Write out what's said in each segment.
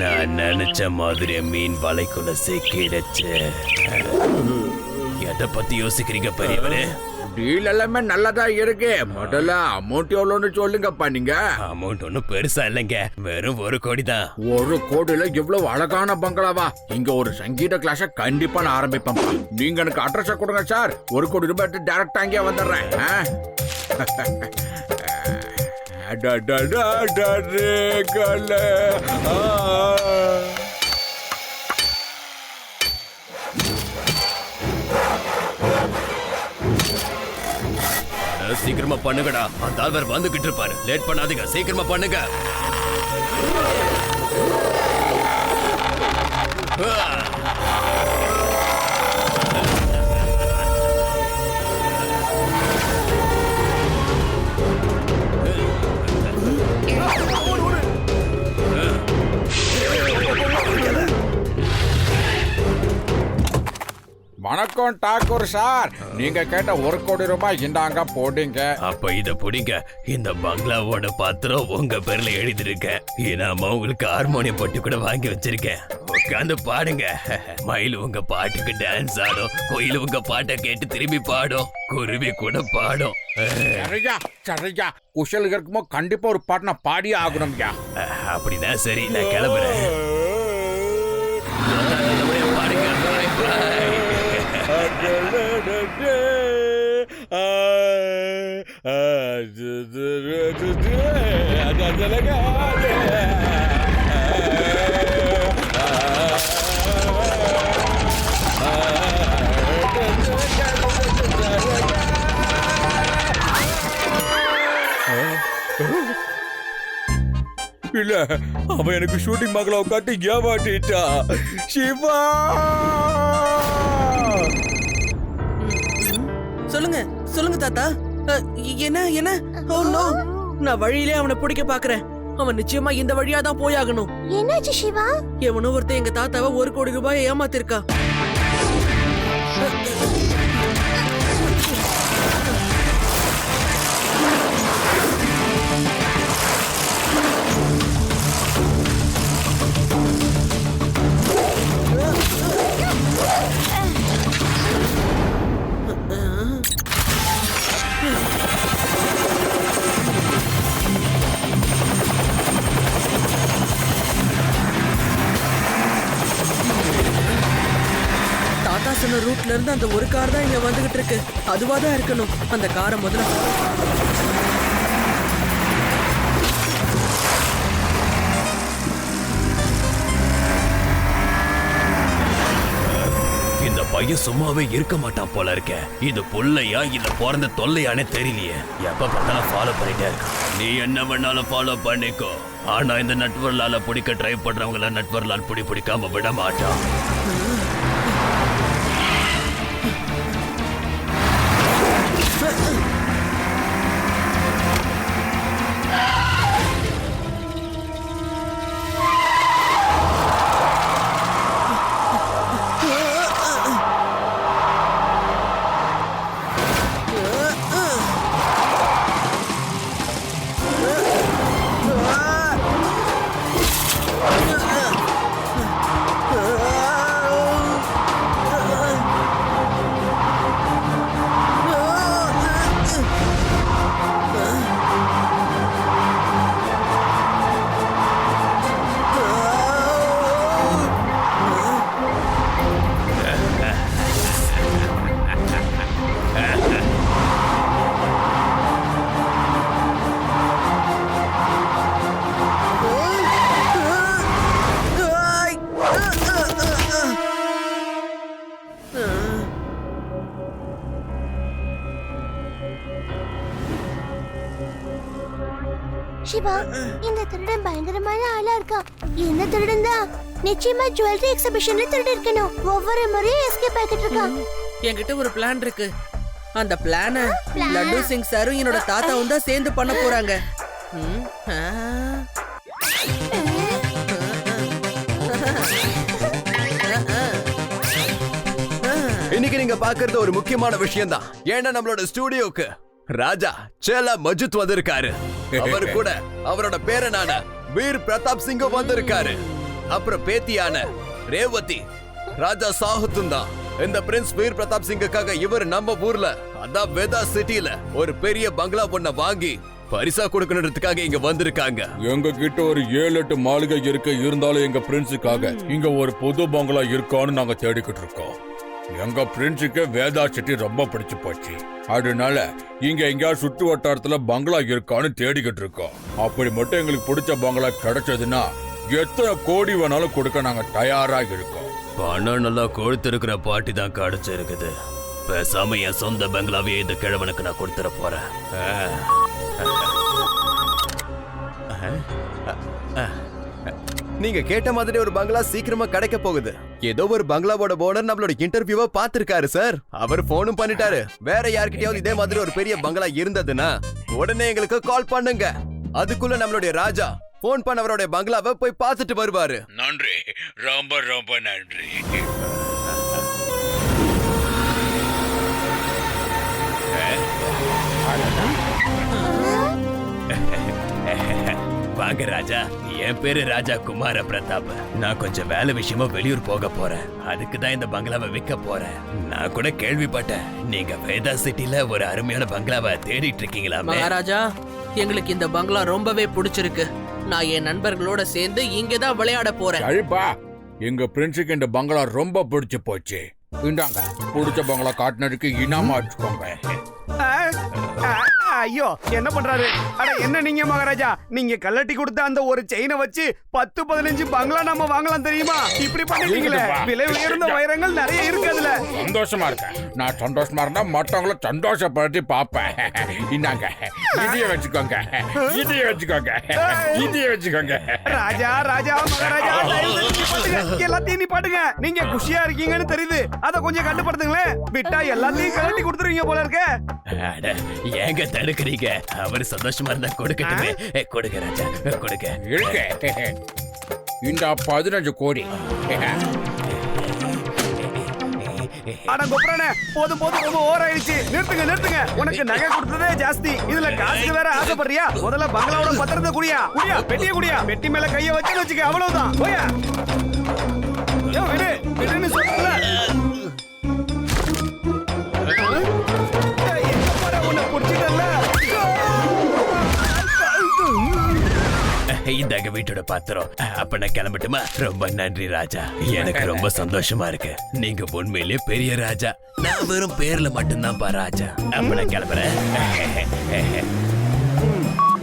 நான் நினைச்ச மாதிரி மீன் வலைக்குள்ள சிக்கிடுச்சு. எதை பத்தி யோசிக்கிறீங்க பெரியவரே? டீல் எல்லாமே நல்லதா இருக்கு. முதல்ல அமௌண்ட் எவ்வளவுன்னு சொல்லுங்கப்பா. நீங்க அமௌண்ட் ஒன்னும் பெருசா இல்லைங்க, வெறும் 1 கோடி தான். 1 கோடியில இவ்வளவு அழகான பங்களாவா? இங்க ஒரு சங்கீத கிளாஸ கண்டிப்பா நான் ஆரம்பிப்பேன். நீங்க எனக்கு அட்ரஸ் கொடுங்க சார். 1 கோடி ரூபாய் எடுத்து டைரக்டா அங்கே வந்துடுறேன். சீக்கிரமா பண்ணுங்கடா, அந்த ஆள்வர் வந்துகிட்டு இருப்பாரு. லேட் பண்ணாதீங்க, சீக்கிரமா பண்ணுங்க. வணக்கம் டாக்கூர் சார். நீங்க கேட்ட 1 கோடி ரூபாய் இந்தாங்க போடுங்க. அப்ப இத புடிங்க. இந்த பங்களாவோட பத்திரம் உங்க பேர்ல எழுதிருக்கேன். ஏன்னா உங்களுக்கு ஹார்மோனியம் பட்டி கூட வாங்கி வச்சிருக்கேன். உட்காந்து பாடுங்க. மயில் உங்க பாட்டுக்கு டான்ஸ் ஆடும், கோயில் உங்க பாட்டை கேட்டு திரும்பி பாடும், குருவி கூட பாடும். சரியா சரியா, குஷல் இருக்குமோ கண்டிப்பா ஒரு பாட்டு நான் பாடியே ஆகணும்யா. அப்படிதான் சரி, நான் கிளம்புறேன். பாடுங்க. பாய் பாய். இல்ல, அவன் எனக்கு ஷூட்டிங் மகள உட்காந்து ஏமாட்டிட்டா. சிவா சொல்லுங்க சொல்லுங்க தாத்தா. என்ன என்ன? ஓ நோ, நான் வழியிலே அவனை பிடிக்க பாக்குறேன். அவன் நிச்சயமா இந்த வழியா தான் போயாகணும். என்னாச்சு சிவா? எவனோ ஒருத்தன் எங்க தாத்தாவை 1 கோடி ரூபாய் ஏமாத்திருக்கா. சொன்ன ரூட்ல இருந்து அந்த ஒரு கார் தான் இங்க வந்துகிட்டு இருக்கு. அதுவா தான் இருக்கணும். அந்த காரை முதல்ல இந்த பையன் சும்மாவே இருக்க மாட்டான் போல இருக்க. இது புள்ளையா இல்ல பிறந்த தொல்லையானே தெரியலையே. எப்ப பார்த்தாலும் ஃபாலோ பண்ணிட்டே இருக்கான். நீ என்ன வேணாலும் ஃபாலோ பண்ணிக்கோ. ஆனா இந்த நட்வர்லால பிடிக்க ட்ரை பண்றவங்கள நட்வர்லால் பிடிக்காம விட மாட்டான். சிவா, இந்த திருடன் பயங்கரமான ஆளா இருக்கான். என்ன திருடன் தான்? நிச்சயமா ஜுவல்லரி எக்ஸிபிஷன்ல திருடி இருக்கணும். ஒவ்வொரு முறையும் எஸ்கேப் ஆகிட்டு இருக்கான். என்கிட்ட ஒரு பிளான் இருக்கு. அந்த பிளான லட்டு சிங் சாரும் என்னோட தாத்தாவும் தான் சேர்ந்து பண்ண போறாங்க. இன்னைக்கு நீங்க பாக்குறது ஒரு முக்கியமான விஷயம் தான். ஏன்னா நம்மளோட ஸ்டுடியோக்கு ராஜா சேலா மஜித் வந்திருக்காரு. அவர் கூட அவரோட பேரனான வீர் பிரதாப் சிங்கும் வந்திருக்காரு. அப்புறம் பேத்தியான ரேவதி, ராஜா சாஹுத்தும் தான். இந்த பிரின்ஸ் வீர் பிரதாப் சிங்குக்காக இவர் நம்ம ஊர்ல, அதான் வேதா சிட்டில ஒரு பெரிய பங்களா ஒண்ண வாங்கி பரிசா கொடுக்கணுன்றதுக்காக இங்க வந்திருக்காங்க. எங்க கிட்ட ஒரு 7-8 மாளிகை இருந்தாலும் எங்க பிரின்ஸுக்காக இங்க ஒரு புது பங்களா இருக்கான்னு நாங்க தேடிக்கிட்டு இருக்கோம். எங்க பிரின்ஸுக்கு வேதா சிட்டி ரொம்ப பிடிச்சு போச்சு. அதனால இங்க எங்கேயாவது சுற்று வட்டாரத்துல பங்களா இருக்கான்னு தேடிக்கிட்டு இருக்கோம். அப்படி மட்டும் எங்களுக்கு பிடிச்ச பங்களா கிடைச்சதுன்னா எத்தனை கோடி வேணாலும் கொடுக்க நாங்க தயாரா இருக்கோம். பணம் நல்லா கொழுத்திருக்கிற பாட்டி தான் கிடைச்சிருக்குது. பேசாம என் சொந்த பங்களாவே இந்த கிழவனுக்கு நான் கொடுத்துட போறேன். நீங்க கேட்ட மாதிரி ஒரு பங்களா சீக்கிரமா கிடைக்க போகுது. ஏதோ ஒரு பங்களாவோட ஓனர் நம்மளோட இன்டர்வியூவை பார்த்திருக்காரு சார். அவர் போனும் பண்ணிட்டாரு. வேற யார்கிட்டயாவது இதே மாதிரி ஒரு பெரிய பங்களா இருந்ததுன்னா உடனே எங்களுக்கு கால் பண்ணுங்க. அதுக்குள்ள நம்மளுடைய ராஜா போன் பண்ணவருடைய பங்களாவை போய் பார்த்துட்டு வருவாரு. நன்றி, ரொம்ப ரொம்ப நன்றி. வாங்க ராஜா, என் பேரு ராஜா குமார பிரதாப். நான் கொஞ்சம் வேலை விஷயமா வெளியூர் போக போறேன். அதுக்கு தான் இந்த பங்களாவை விற்க போறேன். நான் கூட கேள்விப்பட்டேன் நீங்க வேதா சிட்டில ஒரு அருமையான பங்களாவை தேடிட்டு இருக்கீங்களாமே. மகாராஜா, எங்களுக்கு இந்த பங்களா ரொம்பவே பிடிச்சிருக்கு. நான் என் நண்பர்களோட சேர்ந்து இங்கதான் விளையாட போறேன். சரிப்பா, எங்க பிரின்ஸுக்கு இந்த பங்களா ரொம்ப பிடிச்சு போச்சு. இந்தாங்க, பிடிச்ச பங்களா காட்டினதுக்கு இனாமா வச்சுக்கோங்க. ஐயோ, என்ன பண்றாரு? அட என்ன நீங்க மகாராஜா, நீங்க கல்லட்டி கொடுத்த அந்த ஒரு செயினை வச்சு 10-15 பங்களா நம்ம வாங்கலாம் தெரியுமா? இப்படி பண்ணிட்டீங்களே. விலை உயர்ந்த வைரங்கள் நிறைய இருக்கு அதுல. சந்தோஷமா இருக்கேன். நான் சந்தோஷமா இருந்தா மற்றவங்கள சந்தோஷப்படுத்தி பாப்பேன். இந்தாங்க, இதைய வச்சுக்கோங்க, இதைய வச்சுக்கோங்க, இதைய வச்சுக்கோங்க. ராஜா ராஜா மகாராஜா, எல்லாத்தையும் நீ பாட்டுங்க. நீங்க குஷியா இருக்கீங்கன்னு தெரியுது. அத கொஞ்சம் கட்டுப்படுத்துங்களேன். விட்டா எல்லாத்தையும் கலட்டி கொடுத்துருவீங்க போல இருக்க. ஏங்க தடுக்கிறீங்க? அவர் சந்தோஷமா இருந்தா கொடுக்கட்டுமே. கொடுங்க ராஜா, கொடுங்க. இருக்கு இந்த 15 கோடி. அட கொப்பரானே, போதும் போதும், ரொம்ப ஓவர் ஆயிடுச்சு. நிறுத்துங்க நிறுத்துங்க. உனக்கு நகை கொடுத்ததே ஜாஸ்தி, இதுல காசுக்கு வேற ஆசைப்படுறியா? முதல்ல பங்களாவோட பத்திரத்தை குடியா, குடியா, பெட்டிய குடியா. பெட்டி மேல கைய வச்சு வச்சுக்க, அவ்வளவுதான். போயா விடு விடுன்னு சொல்லுங்க. உன்னை பிடிச்சிட்டல. இந்தாங்க வீட்டோட பாத்திரம். அப்ப நான் கிளம்பட்டுமா? ரொம்ப நன்றி ராஜா, எனக்கு ரொம்ப சந்தோஷமா இருக்கு. நீங்க உண்மையிலேயே பெரிய ராஜா. நான் வெறும் பேர்ல மட்டும்தான் பா ராஜா. அப்ப நான் கிளம்புறேன்.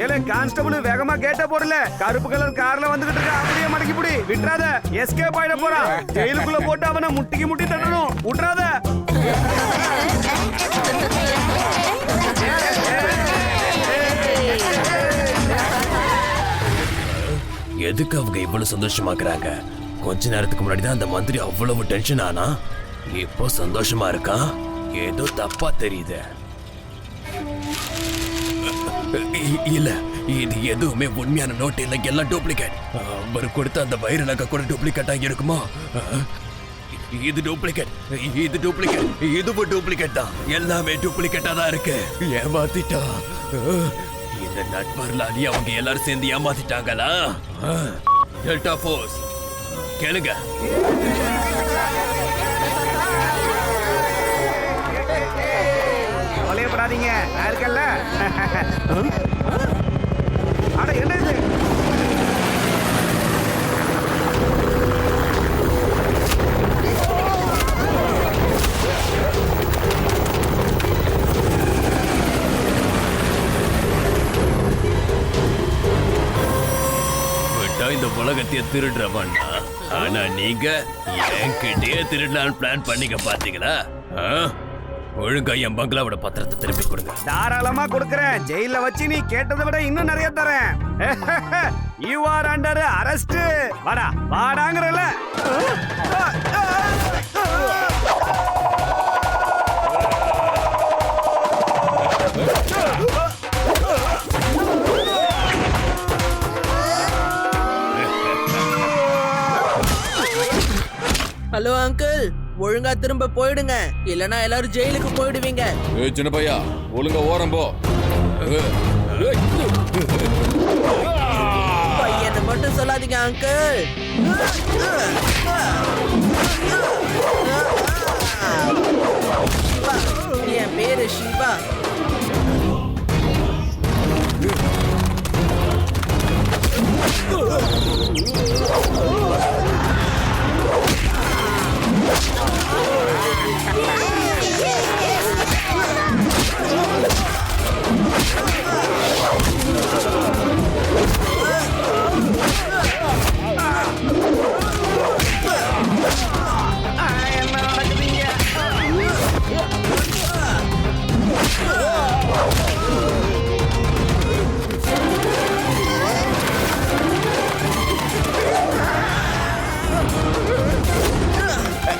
ஏலே கான்ஸ்டபிள், வேகமா கேட்ட போடல. கருப்பு கலர் கார்ல வந்துகிட்டு இருக்க. அப்படியே மடக்கி புடி, விட்டுறாத. எஸ்கேப் ஆயிட போறான். ஜெயிலுக்குள்ள போட்டு அவனை முட்டிக்கு முட்டி தட்டணும். விட்டுறாத. எதுக்கு அவங்க இவ்வளவு சந்தோஷமாக்குறாங்க? கொஞ்ச நேரத்துக்கு முன்னாடி தான் அந்த மந்திரி அவ்வளவு டென்ஷன் ஆனா, இப்போ சந்தோஷமா இருக்கான். ஏதோ தப்பா தெரியுது. இல்ல, இது எதுவுமே உண்மையான நோட்டு இல்ல, எல்லாம் டூப்ளிகேட். அவர் கொடுத்த அந்த வைர நகை கூட டூப்ளிகேட்டா இருக்குமா? இது டூப்ளிகேட், இது டூப்ளிகேட், இதுவும் டூப்ளிகேட் தான். எல்லாமே டூப்ளிகேட்டா தான் இருக்கு. ஏமாத்திட்டா. இந்த நட்பர்களாலே அவங்க எல்லாரும் சேர்ந்து ஏமாத்திட்டாங்களா? டெல்டா ஃபோர்ஸ் கேளுங்க. கவலையப்படாதீங்க, நான் இருக்கேன்ல. அட என்ன இது? இந்த உலகத்தையே திருடுறவன். ஆனா நீங்க என்கிட்டயே திருடலான்னு பிளான் பண்ணிக்க பாத்தீங்களா? ஒழுங்கா என் பங்களாவோட பத்திரத்தை திருப்பி கொடுங்க. தாராளமா கொடுக்கறேன். ஜெயில வச்சு நீ கேட்டதை விட இன்னும் நிறைய தரேன். You are under arrest. வாடா வாடாங்கறல. ஹலோ அங்கிள், ஒழுங்கா திரும்ப போயிடுங்க, இல்லனா எல்லாரும் ஜெயிலுக்கு போயிடுவீங்க. ஏய் சின்ன பையா, ஒழுங்கா ஓரம் போ. பையனை மட்டும் சொல்லாதீங்க அங்கிள். என் பேரு சிவா. என்ன நடக்குதுங்க?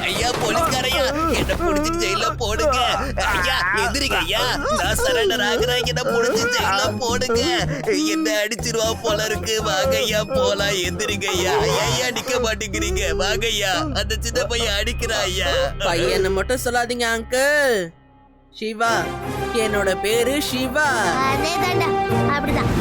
ஐயா போலீஸ்காரையா என்ன புடிச்சிட்டு ஜெயில போடுங்க. ஐயா எதிரிங்க ஐயா, நான் சரண்டர் ஆகுறேன், என்ன புடிச்சு ஜெயில போடுங்க. என்ன அடிச்சிருவா போல இருக்கு. வாங்க ஐயா போலாம். எதிரிங்க ஐயா. ஐயா நிக்க மாட்டேங்கிறீங்க. வாங்க ஐயா, அந்த சின்ன பையன் அடிக்கிறா ஐயா. பையனை மட்டும் சொல்லாதீங்க அங்கிள். சிவா, என்னோட பேரு சிவா. அதேதான்டா, அப்படிதான்.